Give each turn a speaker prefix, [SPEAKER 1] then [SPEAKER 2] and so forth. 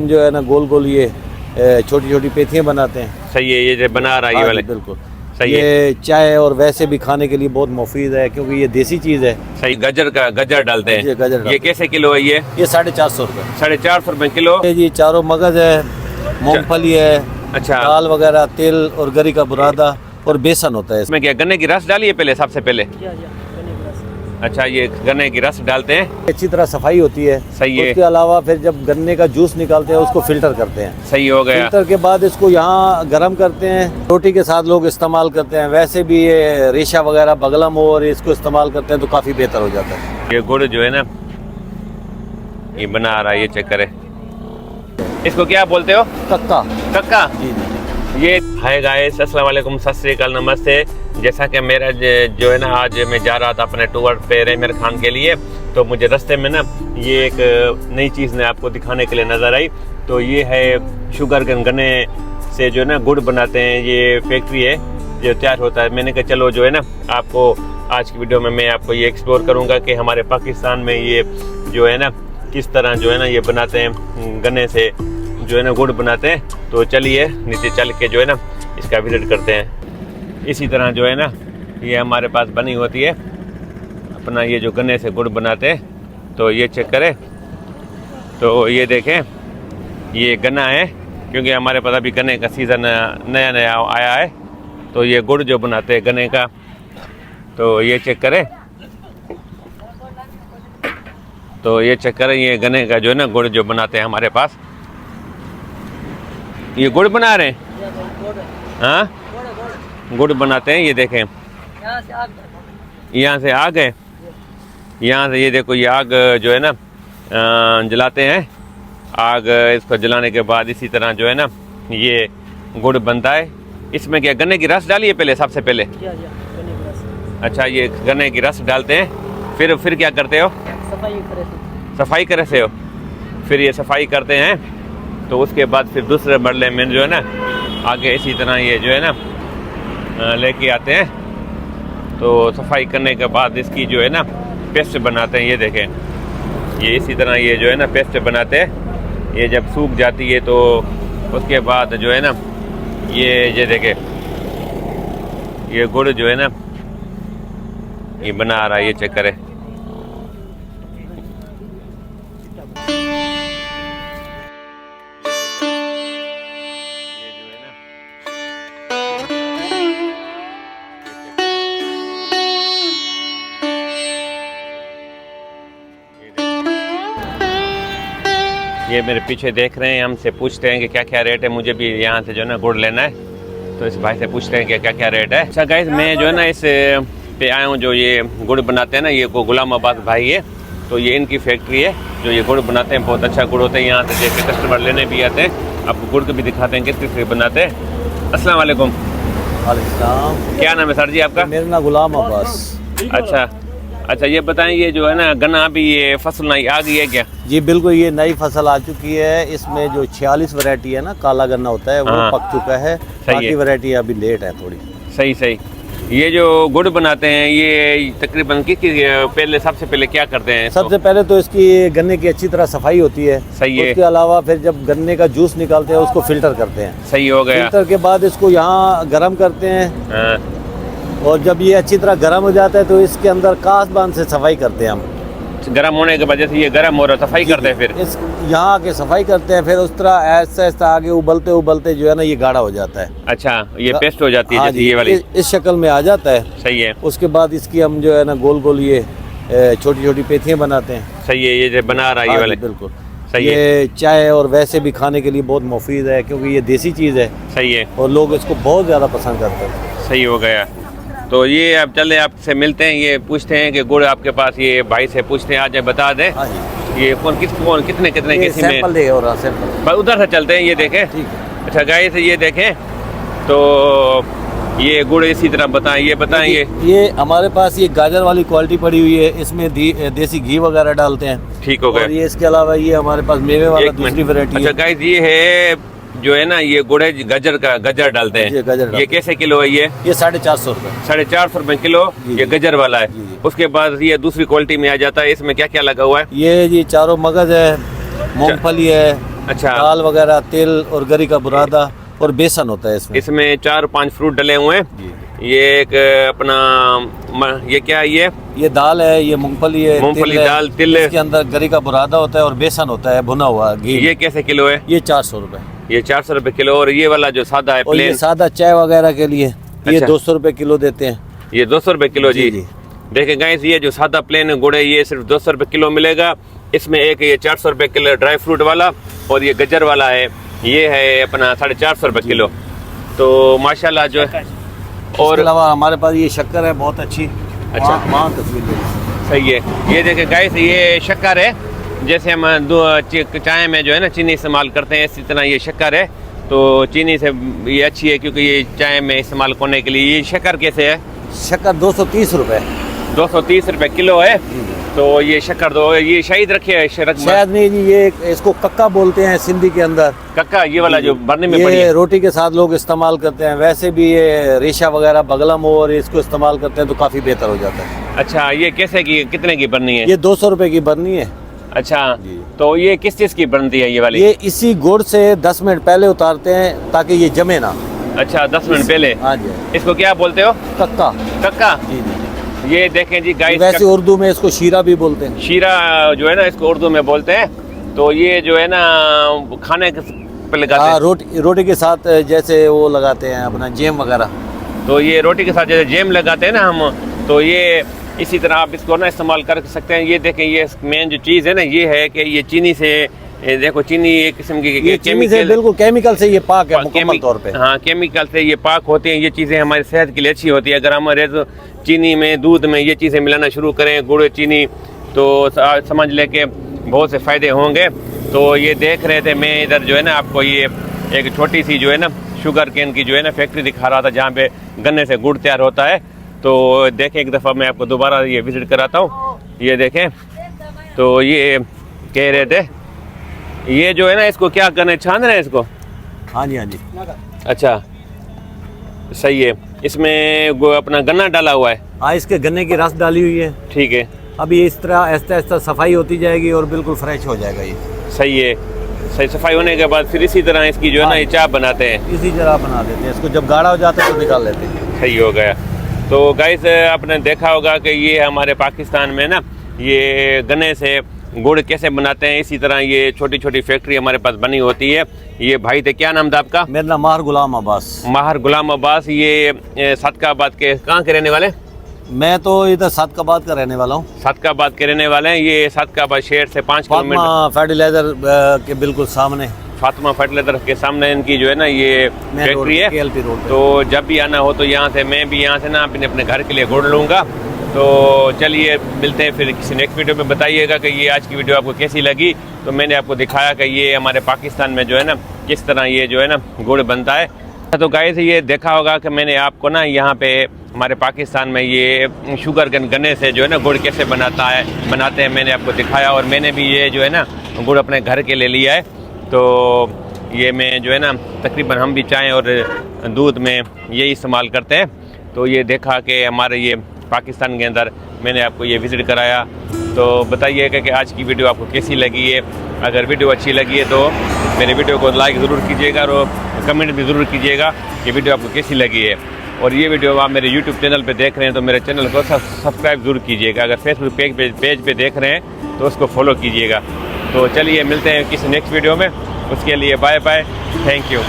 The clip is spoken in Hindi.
[SPEAKER 1] जो है ना गोल गोल ये छोटी छोटी पेथियाँ बनाते हैं।
[SPEAKER 2] सही है, ये जो बना रहा है ये वाले
[SPEAKER 1] बिल्कुल
[SPEAKER 2] सही है।
[SPEAKER 1] ये चाय और वैसे भी खाने के लिए बहुत मुफीद है क्योंकि ये देसी चीज़ है।
[SPEAKER 2] सही, गजर डालते हैं। ये कैसे किलो है? ये
[SPEAKER 1] 450 रुपये।
[SPEAKER 2] 450 रुपए किलो।
[SPEAKER 1] ये चारों मगज है, मूंगफली है,
[SPEAKER 2] अच्छा,
[SPEAKER 1] दाल वगैरह, तेल और गरी का बुरादा और बेसन होता है।
[SPEAKER 2] इसमें क्या गन्ने की रस डालिए पहले, सबसे पहले? अच्छा, ये गन्ने की रस डालते हैं।
[SPEAKER 1] अच्छी तरह सफाई होती है।
[SPEAKER 2] सही है।
[SPEAKER 1] उसके अलावा फिर जब गन्ने का जूस निकालते हैं उसको फिल्टर करते हैं।
[SPEAKER 2] सही हो गया।
[SPEAKER 1] फिल्टर के बाद इसको यहाँ गर्म करते हैं, रोटी के साथ लोग इस्तेमाल करते हैं। वैसे भी ये रेशा वगैरह बगलम हो और इसको इस्तेमाल करते हैं तो काफ़ी बेहतर हो जाता है।
[SPEAKER 2] ये गुड़ जो है ना ये बना रहा है, ये चेक करें। इसको क्या बोलते हो?
[SPEAKER 1] कक्का।
[SPEAKER 2] कक्का।
[SPEAKER 1] जी जी।
[SPEAKER 2] ये हाय गाइस, अस्सलाम वालेकुम, सत श्री अकाल, नमस्ते। जैसा कि मेरा जो है ना आज मैं जा रहा था अपने टूर पे रेमर खान के लिए, तो मुझे रास्ते में ना ये एक नई चीज़ ने आपको दिखाने के लिए नज़र आई। तो ये है शुगर गन्ने से जो है ना गुड़ बनाते हैं, ये फैक्ट्री है जो तैयार होता है। मैंने कहा चलो जो है ना आपको आज की वीडियो में मैं आपको ये एक्सप्लोर करूँगा कि हमारे पाकिस्तान में ये जो है ना किस तरह जो है ना ये बनाते हैं, गन्ने से जो है ना गुड़ बनाते हैं। तो चलिए नीचे चल के जो है ना इसका विजिट करते हैं। इसी तरह जो है ना ये हमारे पास बनी होती है अपना ये जो गन्ने से गुड़ बनाते हैं। तो ये चेक करें, तो ये देखें ये गन्ना है क्योंकि हमारे पास अभी गन्ने का सीज़न नया नया आया है। तो ये गुड़ जो बनाते हैं गन्ने का, तो ये चेक करें, तो ये चेक करें ये गन्ने का जो है ना गुड़ जो बनाते हैं हमारे पास। ये गुड़ बना रहे हैं, हाँ गुड़ बनाते हैं। ये देखें यहाँ से आग है, यहाँ से ये देखो ये आग जो है ना जलाते हैं। आग इसको जलाने के बाद इसी तरह जो है ना ये गुड़ बनता है। इसमें क्या गन्ने की रस डालिए पहले, सबसे पहले? अच्छा, ये गन्ने की रस डालते हैं, फिर क्या करते हो? सफाई करे से हो। फिर ये सफाई करते हैं तो उसके बाद फिर दूसरे मरले में जो है ना आगे इसी तरह ये जो है ना लेके आते हैं। तो सफाई करने के बाद इसकी जो है ना पेस्ट बनाते हैं। ये देखें ये इसी तरह ये जो है ना पेस्ट बनाते हैं। ये जब सूख जाती है तो उसके बाद जो है ना ये देखें ये गुड़ जो है ना ये बना रहा है, ये चेक करें। ये मेरे पीछे देख रहे हैं, हमसे पूछते हैं कि क्या क्या रेट है। मुझे भी यहाँ से जो है ना गुड़ लेना है, तो इस भाई से पूछते हैं कि क्या क्या रेट है। अच्छा गाइस, मैं जो है ना इस पे आया हूँ जो ये गुड़ बनाते हैं ना, ये गुलाम आबाद भाई है। तो ये इनकी फैक्ट्री है जो ये गुड़ बनाते हैं। बहुत अच्छा गुड़ होता है। यहाँ से जैसे कस्टमर लेने भी आते हैं, आपको गुड़ को भी दिखाते हैं किस किस बनाते हैं। अस्सलाम वालेकुम। क्या नाम है सर जी आपका?
[SPEAKER 1] मेरा नाम गुलाम अब्बास।
[SPEAKER 2] अच्छा, ये बताएं ये जो है ना गन्ना अभी ये फसल नई आ गई है क्या? जी
[SPEAKER 1] बिल्कुल, ये नई फसल आ चुकी है। इसमें जो 46 वैरायटी है ना काला गन्ना होता है वो पक चुका है। बाकी वैरायटी अभी लेट है थोड़ी।
[SPEAKER 2] सही। ये जो गुड़ बनाते हैं ये तकरीबन पहले सबसे पहले क्या करते हैं?
[SPEAKER 1] सबसे पहले तो इसकी गन्ने की अच्छी तरह सफाई होती है।
[SPEAKER 2] सही है।
[SPEAKER 1] उसके अलावा फिर जब गन्ने का जूस निकालते हैं उसको फिल्टर करते हैं।
[SPEAKER 2] सही हो गया।
[SPEAKER 1] फिल्टर के बाद इसको यहाँ गर्म करते हैं और जब ये अच्छी तरह गर्म हो जाता है तो इसके अंदर कासबान से सफाई करते हैं हम।
[SPEAKER 2] गर्म होने की वजह से ये गर्म हो रहा है, सफाई करते हैं। फिर
[SPEAKER 1] इस यहाँ आके सफाई करते हैं। फिर उस तरह ऐसा ऐसा आगे उबलते जो है ना ये गाढ़ा हो जाता है।
[SPEAKER 2] अच्छा, ये पेस्ट हो जाती है जैसे ये वाली
[SPEAKER 1] इस शक्ल में आ जाता है।
[SPEAKER 2] सही है।
[SPEAKER 1] उसके बाद इसकी हम जो है ना गोल गोल ये छोटी छोटी पेथियाँ बनाते हैं।
[SPEAKER 2] सही है, ये जो बना रहा है ये वाले
[SPEAKER 1] बिल्कुल
[SPEAKER 2] सही
[SPEAKER 1] ये
[SPEAKER 2] है।
[SPEAKER 1] चाय और वैसे भी खाने के लिए बहुत मुफीद है क्योंकि ये देसी चीज़ है।
[SPEAKER 2] सही है
[SPEAKER 1] और लोग इसको बहुत ज़्यादा पसंद करते हैं।
[SPEAKER 2] सही हो गया। तो ये अब चले आपसे मिलते हैं, ये पूछते हैं कि गुड़ आपके पास, ये भाई से पूछते हैं, आज बता दें ये कौन कितने किसी में सैंपल उधर से चलते हैं। ये देखें। अच्छा गाइस, ये देखें तो ये गुड़ इसी तरह बताएं, ये बताएं। ये
[SPEAKER 1] हमारे पास ये गाजर वाली क्वालिटी पड़ी हुई है, इसमें देसी घी वगैरह डालते हैं।
[SPEAKER 2] ठीक हो गया।
[SPEAKER 1] और ये इसके अलावा ये हमारे पास मेवे वाला दूसरी वैरायटी है।
[SPEAKER 2] अच्छा गाइस, ये है जो है ना ये गुड़ है गजर डालते हैं। ये कैसे किलो है? ये
[SPEAKER 1] 450 रुपये।
[SPEAKER 2] 450 रुपए किलो ये गजर वाला है। उसके बाद ये दूसरी क्वालिटी में आ जाता है। इसमें क्या क्या लगा हुआ है?
[SPEAKER 1] ये चारों मगज है, मूंगफली है,
[SPEAKER 2] अच्छा,
[SPEAKER 1] दाल वगैरह, तेल और गरी का बुरादा और बेसन होता है इसमें।
[SPEAKER 2] इसमें 4-5 फ्रूट डले हुए हैं।
[SPEAKER 1] जी।
[SPEAKER 2] ये एक अपना ये क्या है
[SPEAKER 1] ये दाल है, ये मूंगफली है,
[SPEAKER 2] मूंगफली,
[SPEAKER 1] तिल है,
[SPEAKER 2] दाल, तिल है।
[SPEAKER 1] इसके अंदर गरी का बुरादा होता है और बेसन होता है भुना हुआ घी।
[SPEAKER 2] ये कैसे किलो है?
[SPEAKER 1] ये 400 रुपए।
[SPEAKER 2] ये 400 रुपए किलो। और ये वाला जो सादा है
[SPEAKER 1] और ये
[SPEAKER 2] प्लेन,
[SPEAKER 1] सादा चाय वगैरह के लिए ये
[SPEAKER 2] अच्छा।
[SPEAKER 1] 200 रुपए किलो देते हैं।
[SPEAKER 2] ये 200 रुपए किलो जी।
[SPEAKER 1] जी।
[SPEAKER 2] देखें गाइस, ये जो सादा प्लेन गुड़ है ये सिर्फ 200 रुपए किलो मिलेगा। इसमें एक ये 400 रुपए किलो ड्राई फ्रूट वाला और ये गजर वाला है, ये है अपना 450 रुपए किलो। तो माशाल्लाह जो है।
[SPEAKER 1] और इसके अलावा हमारे पास ये शक्कर है बहुत अच्छी।
[SPEAKER 2] अच्छा।
[SPEAKER 1] वहाँ तस्वीर ले लीजिए।
[SPEAKER 2] सही है। ये देखें गाइस, ये शक्कर है। जैसे हम चाय में जो है ना चीनी इस्तेमाल करते हैं, इसी तरह ये शक्कर है। तो चीनी से ये अच्छी है क्योंकि ये चाय में इस्तेमाल करने के लिए। ये शक्कर कैसे है?
[SPEAKER 1] शक्कर 230 रुपए।
[SPEAKER 2] 230 रुपए किलो है। तो ये शक्कर दो, ये शायद रखे है
[SPEAKER 1] शायद नहीं जी, ये इसको कक्का बोलते हैं सिंधी के अंदर।
[SPEAKER 2] कक्का, ये वाला जो भरने में पड़ी
[SPEAKER 1] ये
[SPEAKER 2] है।
[SPEAKER 1] रोटी के साथ लोग इस्तेमाल करते हैं। वैसे भी ये रेशा वगैरह बगलम हो और इसको इस्तेमाल करते हैं तो काफी बेहतर हो जाता है।
[SPEAKER 2] अच्छा, ये कैसे की, कितने की बननी है?
[SPEAKER 1] ये 200 रुपए की बननी है।
[SPEAKER 2] अच्छा,
[SPEAKER 1] जी।
[SPEAKER 2] तो ये किस चीज की बनती है ये वाली?
[SPEAKER 1] ये इसी गुड़ से 10 मिनट पहले उतारते हैं ताकि ये जमे ना।
[SPEAKER 2] अच्छा, 10 मिनट पहले।
[SPEAKER 1] हाँ जी।
[SPEAKER 2] इसको क्या बोलते हो?
[SPEAKER 1] कक्का।
[SPEAKER 2] कक्का।
[SPEAKER 1] जी जी।
[SPEAKER 2] ये देखें जी गाइस,
[SPEAKER 1] वैसे उर्दू में इसको शीरा भी बोलते हैं।
[SPEAKER 2] शीरा जो है ना इसको उर्दू में बोलते हैं। तो ये जो है ना खाने पे लगाते
[SPEAKER 1] हाँ,
[SPEAKER 2] हैं।
[SPEAKER 1] रोटी के साथ जैसे वो लगाते हैं अपना जेम वगैरह।
[SPEAKER 2] तो ये रोटी के साथ जैसे जेम लगाते हैं ना हम, तो ये इसी तरह आप इसको ना इस्तेमाल कर सकते हैं। ये देखें, ये मेन जो चीज़ है ना ये है कि ये चीनी से, देखो चीनी एक किस्म की
[SPEAKER 1] ये चीनी से बिल्कुल केमिकल से ये पाक है मुकम्मल तौर पे।
[SPEAKER 2] हाँ, केमिकल से ये पाक होते हैं। ये चीज़ें हमारी सेहत के लिए अच्छी होती है। अगर हम रेज़ चीनी में, दूध में ये चीज़ें मिलाना शुरू करें, गुड़ चीनी, तो समझ लें कि बहुत से फ़ायदे होंगे। तो ये देख रहे थे मैं इधर जो है ना आपको ये एक छोटी सी जो है ना शुगर केन की जो है ना फैक्ट्री दिखा रहा था जहाँ पे गन्ने से गुड़ तैयार होता है। तो देखें, एक दफ़ा मैं आपको दोबारा ये विज़िट कराता हूँ। ये देखें, तो ये कह रहे थे ये जो है ना इसको क्या करना है, छान रहे हैं इसको?
[SPEAKER 1] हाँ जी, हाँ जी।
[SPEAKER 2] अच्छा, सही है। इसमें अपना गन्ना डाला हुआ है।
[SPEAKER 1] हाँ, इसके गन्ने की रस डाली हुई है।
[SPEAKER 2] ठीक है।
[SPEAKER 1] अब ये इस तरह आहिस्ता आहिस्ता सफाई होती जाएगी और बिल्कुल फ्रेश हो जाएगा ये।
[SPEAKER 2] सही है। सही सफाई होने के बाद फिर इसी तरह इसकी जो है ना ये चाय बनाते हैं।
[SPEAKER 1] इसी तरह बना देते हैं इसको। जब गाढ़ा हो जाता है तो निकाल लेते हैं।
[SPEAKER 2] सही हो गया। तो गाइस, आपने देखा होगा कि ये हमारे पाकिस्तान में ना ये गन्ने से गुड़ कैसे बनाते हैं। इसी तरह ये छोटी छोटी फैक्ट्री हमारे पास बनी होती है। ये भाई थे, क्या नाम था आपका?
[SPEAKER 1] मेरा नाम माहर गुलाम अब्बास।
[SPEAKER 2] माहर गुलाम अब्बास। ये सादकाबाद के कहाँ के रहने वाले?
[SPEAKER 1] मैं तो इधर सादकाबाद का रहने वाला हूँ।
[SPEAKER 2] सादकाबाद के रहने वाले हैं। ये सादकाबाद शहर से 5 किलोमीटर
[SPEAKER 1] फर्टिलाइजर के बिल्कुल सामने,
[SPEAKER 2] फातिमा फर्टिलाइजर के सामने इनकी जो है ना ये फैक्ट्री है।
[SPEAKER 1] KLP रोड पे।
[SPEAKER 2] तो जब भी आना हो तो यहाँ से, मैं भी यहाँ से ना अपने घर के लिए गुड़ लूँगा। तो चलिए मिलते हैं फिर किसी नेक्स्ट वीडियो में। बताइएगा कि ये आज की वीडियो आपको कैसी लगी। तो मैंने आपको दिखाया कि ये हमारे पाकिस्तान में जो है ना किस तरह ये जो है ना गुड़ बनता है। तो गाइस, ये देखा होगा कि मैंने आपको ना यहाँ पे हमारे पाकिस्तान में ये शुगर गन्ने से जो है ना गुड़ कैसे बनाते हैं मैंने आपको दिखाया। और मैंने भी ये जो है ना गुड़ अपने घर के ले लिया है। तो ये मैं जो है ना तकरीबन हम भी चाय और दूध में यही इस्तेमाल करते हैं। तो ये देखा कि हमारे ये पाकिस्तान के अंदर मैंने आपको ये विज़िट कराया। तो बताइएगा कि आज की वीडियो आपको कैसी लगी है। अगर वीडियो अच्छी लगी है तो मेरे वीडियो को लाइक ज़रूर कीजिएगा और कमेंट भी ज़रूर कीजिएगा कि वीडियो आपको कैसी लगी है। और ये वीडियो आप मेरे YouTube चैनल पे देख रहे हैं तो मेरे चैनल को सब्सक्राइब ज़रूर कीजिएगा। अगर फेसबुक पेज पे देख रहे हैं तो उसको फॉलो कीजिएगा। तो चलिए मिलते हैं किसी नेक्स्ट वीडियो में। उसके लिए बाय बाय, थैंक यू।